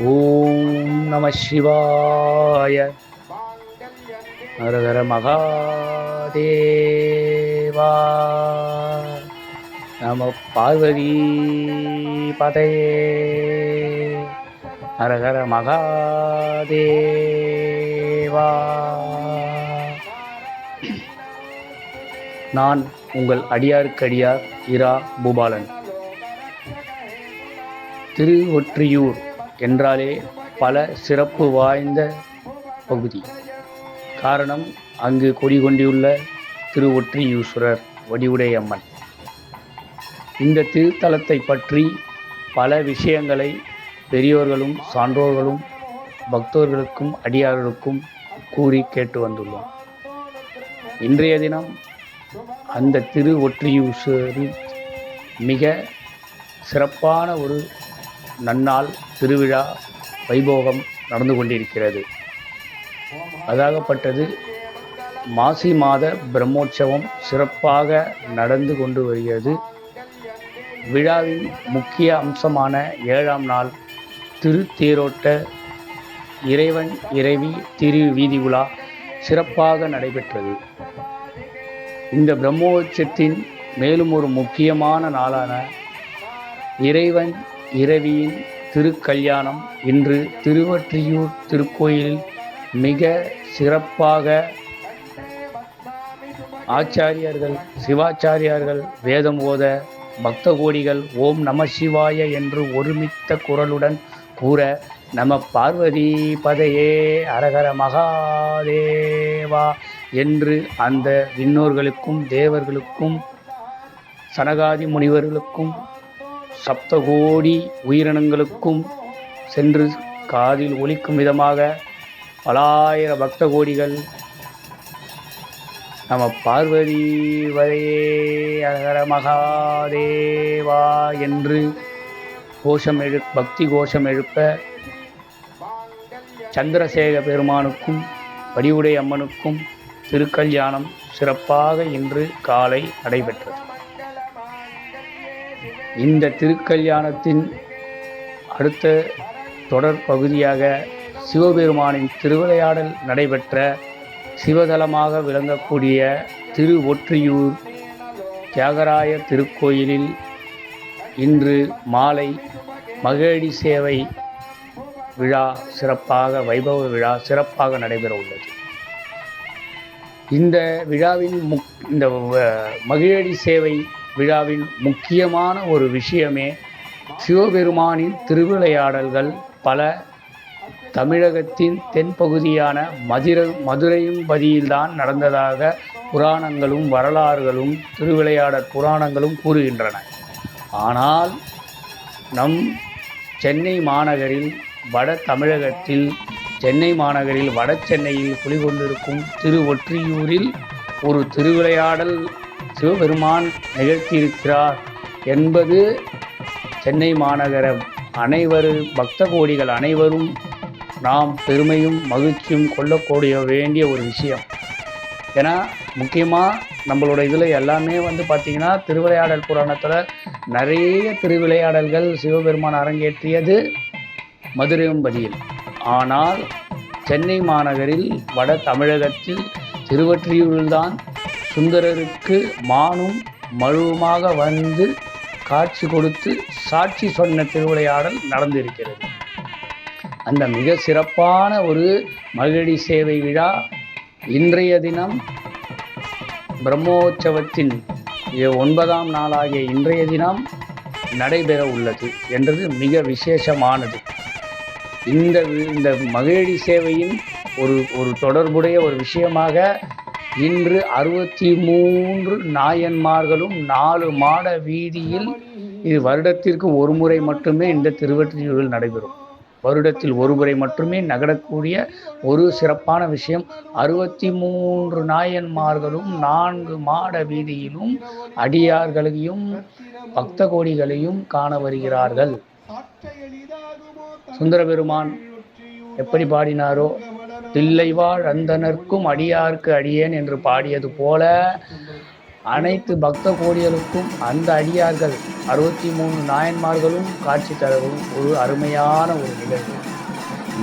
ஓம் நம சிவாய. ஹரஹர மகாதேவா. நம பார்வதி பதையே. ஹரஹர மகாதேவா. நான் உங்கள் அடியாருக்கடியார் இரா பூபாலன். திருவொற்றியூர் என்றாலே பல சிறப்பு வாய்ந்த பகுதி. காரணம், அங்கு கொடிகொண்டியுள்ள திருவொற்றியூஸ்வரர் வடிவுடையம்மன். இந்த திருத்தலத்தை பற்றி பல விஷயங்களை பெரியோர்களும் சான்றோர்களும் பக்தர்களுக்கும் அடியார்களுக்கும் கூறி கேட்டு வந்துள்ளோம். இன்றைய தினம் அந்த திருவொற்றியூஸ்வரில் மிக சிறப்பான ஒரு நன்னாள் திருவிழா வைபோகம் நடந்து கொண்டிருக்கிறது. அதாகப்பட்டது மாசி மாத பிரம்மோற்சவம் சிறப்பாக நடந்து கொண்டு வருகிறது. விழாவின் முக்கிய அம்சமான 7ஆம் நாள் திருத்தேரோட்ட இறைவன் இறைவி திரு வீதி உலா சிறப்பாக நடைபெற்றது. இந்த பிரம்மோற்சவத்தின் மேலும் ஒரு முக்கியமான நாளான இறைவன் இரவியின் திருக்கல்யாணம் இன்று திருவொற்றியூர் திருக்கோயிலில் மிக சிறப்பாக ஆச்சாரியர்கள் சிவாச்சாரியார்கள் வேதம் ஓத பக்த கோடிகள் ஓம் நம சிவாய என்று ஒருமித்த குரலுடன் கூற நம பார்வதி பதையே அரகர மகாதேவா என்று அந்த விண்ணோர்களுக்கும் தேவர்களுக்கும் சனகாதி முனிவர்களுக்கும் சப்தகோடி உயிரினங்களுக்கும் சென்று காதில் ஒலிக்கும் விதமாக பலாயிர பக்த கோடிகள் நம பார்வதி வரையே அகர மகாதேவா என்று பக்தி கோஷம் எழுப்ப சந்திரசேகர பெருமானுக்கும் வடிவுடை அம்மனுக்கும் திருக்கல்யாணம் சிறப்பாக இன்று காலை நடைபெற்றது. இந்த திருக்கல்யாணத்தின் அடுத்த தொடர் பகுதியாக சிவபெருமானின் திருவிளையாடல் நடைபெற்ற சிவதலமாக விளங்கக்கூடிய திருவொற்றியூர் தியாகராயர் திருக்கோயிலில் இன்று மாலை மகிழடி சேவை விழா சிறப்பாக வைபவ விழா சிறப்பாக நடைபெற உள்ளது. இந்த விழாவின் இந்த மகிழடி சேவை விழாவின் முக்கியமான ஒரு விஷயமே சிவபெருமானின் திருவிளையாடல்கள் பல தமிழகத்தின் தென்பகுதியான மதுரையும் பதியில்தான் நடந்ததாக புராணங்களும் வரலாறுகளும் திருவிளையாடல் புராணங்களும் கூறுகின்றன. ஆனால் நம் சென்னை மாநகரில் வட தமிழகத்தில் சென்னை மாநகரில் வட சென்னையில் குடிகொண்டிருக்கும் திருவொற்றியூரில் ஒரு திருவிளையாடல் சிவபெருமான் நிகழ்த்தியிருக்கிறார் என்பது சென்னை மாநகர பக்த கோடிகள் அனைவரும் நாம் பெருமையும் மகிழ்ச்சியும் கொள்ளக்கூடிய வேண்டிய ஒரு விஷயம். ஏன்னா முக்கியமாக நம்மளோட இதில் எல்லாமே பார்த்திங்கன்னா திருவிளையாடல் புராணத்தில் நிறைய திருவிளையாடல்கள் சிவபெருமான் அரங்கேற்றியது மதுரையம்பதியில். ஆனால் சென்னை மாநகரில் வட தமிழகத்தில் திருவொற்றியூரில்தான் சுந்தரருக்கு மானும் மழுவுமாக வந்து காட்சி கொடுத்து சாட்சி சொன்ன திருவிளையாடல் நடந்திருக்கிறது. அந்த மிக சிறப்பான ஒரு மகிழடி சேவை விழா இன்றைய தினம் பிரம்மோற்சவத்தின் 9ஆம் நாளாகிய இன்றைய தினம் நடைபெற உள்ளது என்றது மிக விசேஷமானது. இந்த மகிழடி சேவையின் ஒரு தொடர்புடைய ஒரு விஷயமாக இன்று 63 நாயன்மார்களும் 4 மாட வீதியில், இது வருடத்திற்கு ஒரு முறை மட்டுமே இந்த திருவொற்றியூரில் நடைபெறும். வருடத்தில் ஒரு முறை மட்டுமே நகரக்கூடிய ஒரு சிறப்பான விஷயம். 63 நாயன்மார்களும் 4 மாட வீதியிலும் அடியார்களையும் பக்த கோடிகளையும் காண வருகிறார்கள். சுந்தர பெருமான் எப்படி பாடினாரோ, தில்லைவாழ் அந்தனர்க்கும் அடியார்க்கு அடியேன் என்று பாடியது போல அனைத்து பக்த கோடிகளுக்கும் அந்த அடியார்கள் 63 நாயன்மார்களும் காட்சி தரவும் ஒரு அருமையான ஒரு நிகழ்வு.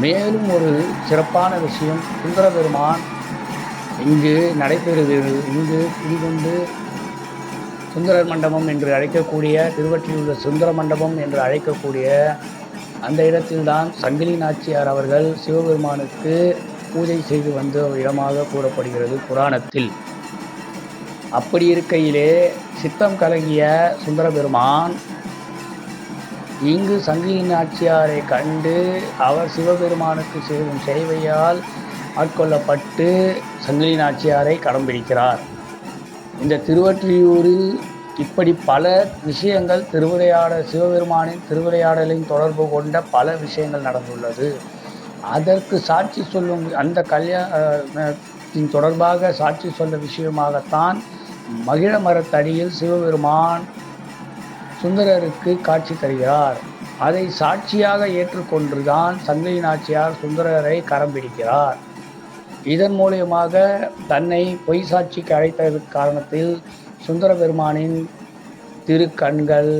மேலும் ஒரு சிறப்பான விஷயம், சுந்தர பெருமான் இங்கு நடைபெறுகிறது. இங்கு குடிகொண்டு சுந்தரர் மண்டபம் என்று அழைக்கக்கூடிய, திருவொற்றியூர் சுந்தர மண்டபம் என்று அழைக்கக்கூடிய அந்த இடத்தில்தான் சங்கிலி நாச்சியார் அவர்கள் சிவபெருமானுக்கு பூஜை செய்து வந்த இடமாக கூறப்படுகிறது புராணத்தில். அப்படி இருக்கையிலே சித்தம் கலங்கிய சுந்தர பெருமான் இங்கு சங்கிலி நாச்சியாரை கண்டு அவர் சிவபெருமானுக்கு செய்யும் சேவையால் ஆட்கொள்ளப்பட்டு சங்கிலி நாச்சியாரை கடம் பிடிக்கிறார். இந்த திருவொற்றியூரில் இப்படி பல விஷயங்கள் சிவபெருமானின் திருவிளையாடலின் தொடர்பு கொண்ட பல விஷயங்கள் நடந்துள்ளது. அதற்கு சாட்சி சொல்லும் அந்த கல்யாணத்தின் தொடர்பாக சாட்சி சொல்ல விஷயமாகத்தான் மகிழ மரத்தடியில் சிவபெருமான் சுந்தரருக்கு காட்சி தருகிறார். அதை சாட்சியாக ஏற்றுக்கொண்டுதான் சங்கிலி நாச்சியார் சுந்தரரை கரம் பிடிக்கிறார். இதன் மூலியமாக தன்னை பொய் சாட்சிக்கு அழைத்ததற்கு காரணத்தில் சுந்தர பெருமானின் திருக்கண்கள்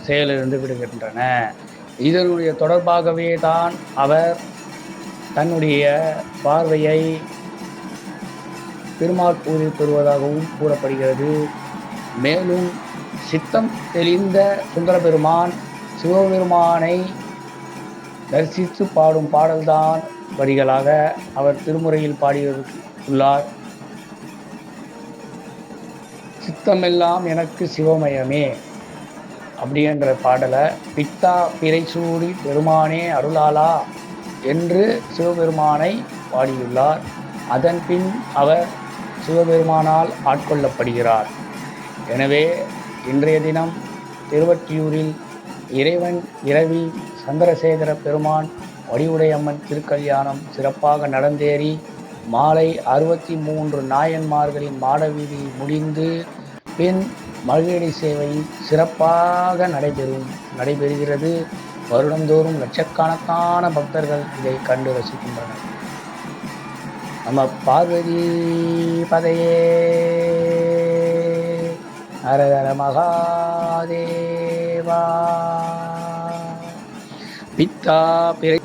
செயலிழந்து விடுகின்றன. இதனுடைய தொடர்பாகவே தான் அவர் தன்னுடைய பார்வையை பெருமாள் பூஜை பெறுவதாகவும் கூறப்படுகிறது. மேலும் சித்தம் தெளிந்த சுந்தர பெருமான் சிவபெருமானை தரிசித்து பாடும் பாடல்தான் வரிகளாக அவர் திருமுறையில் பாடியுள்ளார். சித்தமெல்லாம் எனக்கு சிவமயமே அப்படிங்கிற பாடலை பித்தா பிறைசூடி பெருமானே அருளாளா என்று சிவபெருமானை பாடியுள்ளார். அதன் பின் அவர் சிவபெருமானால் ஆட்கொள்ளப்படுகிறார். எனவே இன்றைய தினம் திருவொற்றியூரில் இறைவன் இரவி சந்திரசேகர பெருமான் வடிவுடையம்மன் திருக்கல்யாணம் சிறப்பாக நடந்தேறி மாலை 63 நாயன்மார்களின் மாடவீதி முடிந்து பின் மகிழடி சேவை சிறப்பாக நடைபெறுகிறது. வருடந்தோறும் லட்சக்கணக்கான பக்தர்கள் இதை கண்டு ரசிக்கின்றனர். நம்ம பார்வதி பதையே ஹரஹர மகாதேவா. பித்தா பிறை